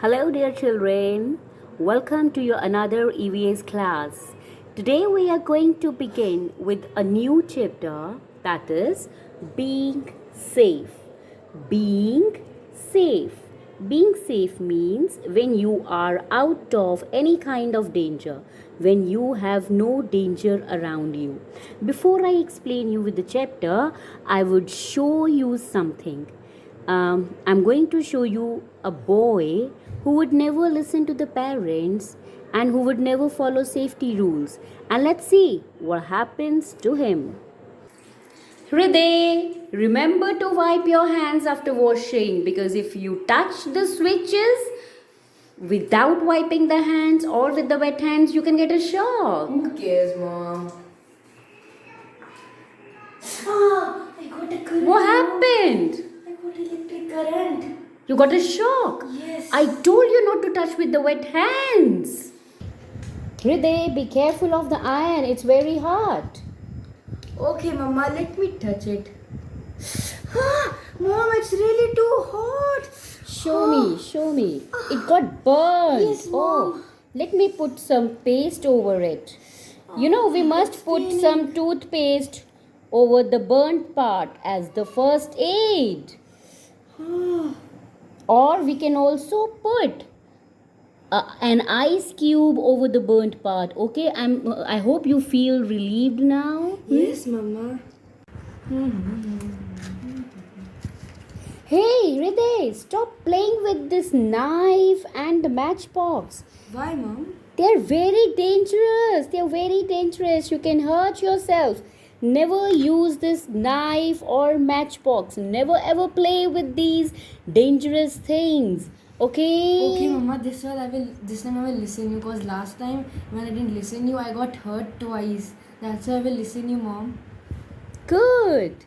Hello, dear children. Welcome to your another EVS class. Today we are going to begin with a new chapter, that is being safe. Being safe. Being safe means when you are out of any kind of danger, when you have no danger around you. Before I explain you with the chapter, I would show you something. I'm going to show you a boy who would never listen to the parents and who would never follow safety rules. And let's see what happens to him. Hriday, remember to wipe your hands after washing, because if you touch the switches without wiping the hands or with the wet hands, you can get a shock. Who cares, Mom? I got a current. What happened? I got electric current. You got a shock. Yes. I told you not to touch with the wet hands. Hriday, be careful of the iron. It's very hot. Okay, Mama, let me touch it. Mom, it's really too hot. Show me. It got burned. Yes, Mom. Oh, let me put some paste over it. You know, we must put some toothpaste over the burnt part as the first aid. Or we can also put an ice cube over the burnt part. Okay, I hope you feel relieved now. Yes, Mama. Hey, Hriday, stop playing with this knife and the matchbox. Why, Mom? They're very dangerous. You can hurt yourself. Never use this knife or matchbox. Never ever play with these dangerous things. Okay? Okay, Mama, this time I will listen you, because last time when I didn't listen you, I got hurt twice. That's why I will listen you, Mom. Good.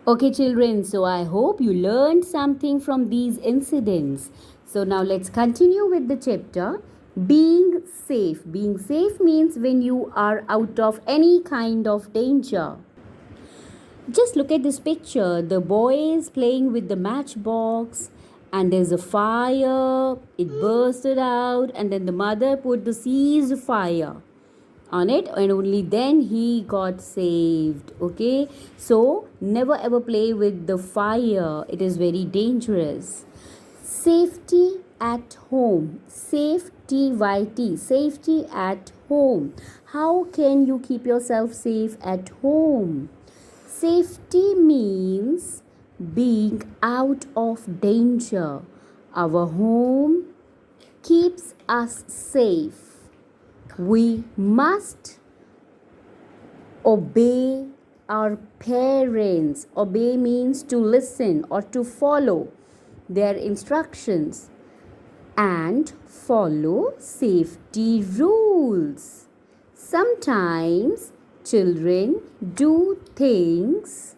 Okay, children, so I hope you learned something from these incidents. So now let's continue with the chapter. Being safe. Being safe means when you are out of any kind of danger. Just look at this picture. The boy is playing with the matchbox and there's a fire. It bursted out and then the mother put the seized fire on it and only then he got saved. Okay, so never ever play with the fire. It is very dangerous. Safety at home. Safety at home. How can you keep yourself safe at home? Safety means being out of danger. Our home keeps us safe. We must obey our parents. Obey means to listen or to follow their instructions and follow safety rules. Sometimes children do things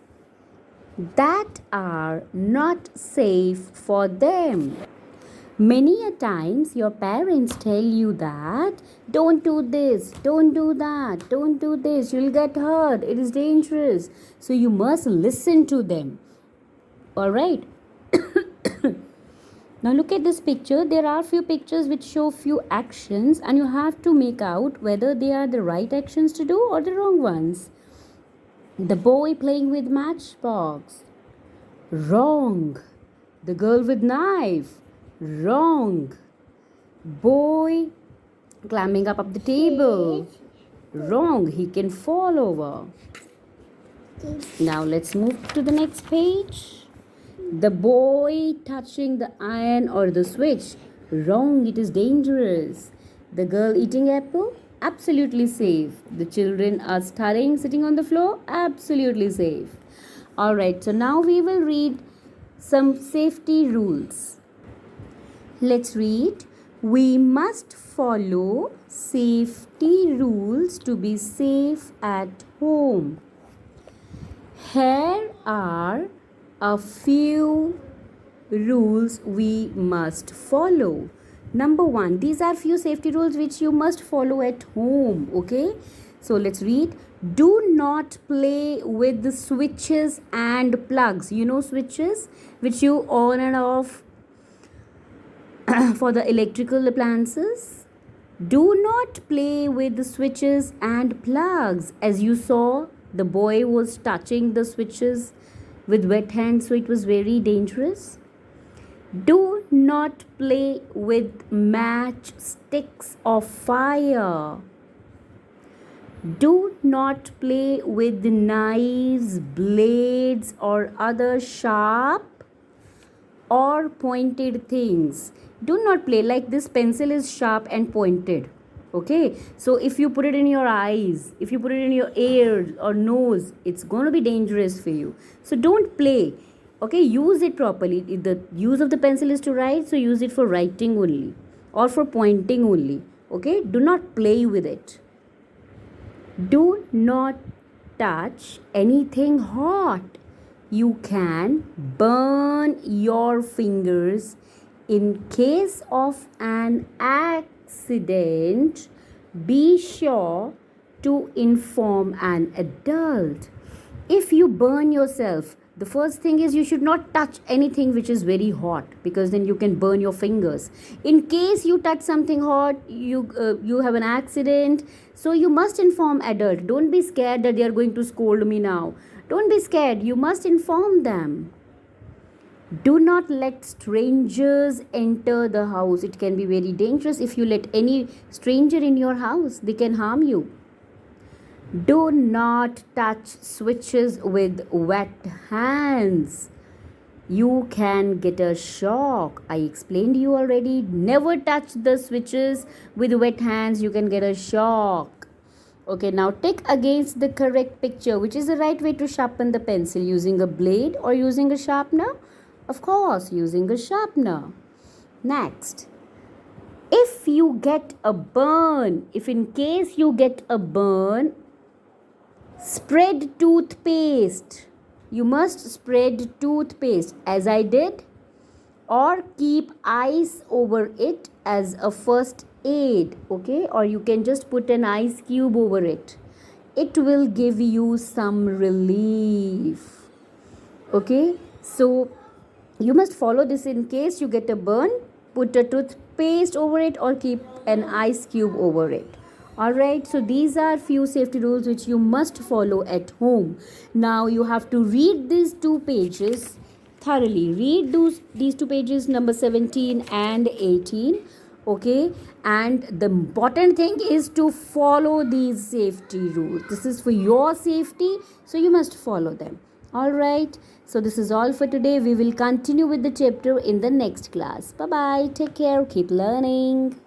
that are not safe for them. Many a times your parents tell you that don't do this, don't do that, don't do this, you'll get hurt, it is dangerous. So you must listen to them. Alright. Now look at this picture. There are few pictures which show few actions and you have to make out whether they are the right actions to do or the wrong ones. The boy playing with matchbox. Wrong. The girl with knife. Wrong. Boy climbing up the table. Wrong. He can fall over. Now let's move to the next page. The boy touching the iron or the switch. Wrong. It is dangerous. The girl eating apple. Absolutely safe. The children are sitting on the floor. Absolutely safe. Alright, so now we will read some safety rules. Let's read. We must follow safety rules to be safe at home. Here are a few rules we must follow. Number 1, these are few safety rules which you must follow at home. Okay, so let's read. Do not play with the switches and plugs. You know switches which you on and off for the electrical appliances. Do not play with the switches and plugs. As you saw, the boy was touching the switches with wet hands, so it was very dangerous. Do not play with matchsticks of fire. Do not play with knives, blades, or other sharp or pointed things. Do not play like this pencil is sharp and pointed. Okay, so if you put it in your eyes, if you put it in your ears or nose, it's going to be dangerous for you. So don't play. Okay, use it properly. The use of the pencil is to write, so use it for writing only or for pointing only. Okay, do not play with it. Do not touch anything hot. You can burn your fingers. In case of an accident, be sure to inform an adult. If you burn yourself, the first thing is you should not touch anything which is very hot, because then you can burn your fingers. In case you touch something hot, you have an accident, so you must inform adult. Don't be scared that they are going to scold me now. Don't be scared, you must inform them. Do not let strangers enter the house. It can be very dangerous if you let any stranger in your house. They can harm you. Do not touch switches with wet hands. You can get a shock. I explained you already. Never touch the switches with wet hands. You can get a shock. Okay, now tick against the correct picture. Which is the right way to sharpen the pencil? Using a blade or using a sharpener? Of course, using a sharpener. Next. If you get a burn, if in case you get a burn, spread toothpaste. You must spread toothpaste as I did, or keep ice over it as a first aid. Okay, or you can just put an ice cube over it. It will give you some relief. Okay, so you must follow this. In case you get a burn, put a toothpaste over it or keep an ice cube over it. Alright, so these are few safety rules which you must follow at home. Now you have to read these two pages thoroughly. Read these two pages, number 17 and 18. Okay, and the important thing is to follow these safety rules. This is for your safety, so you must follow them. Alright, so this is all for today. We will continue with the chapter in the next class. Bye bye, take care, keep learning.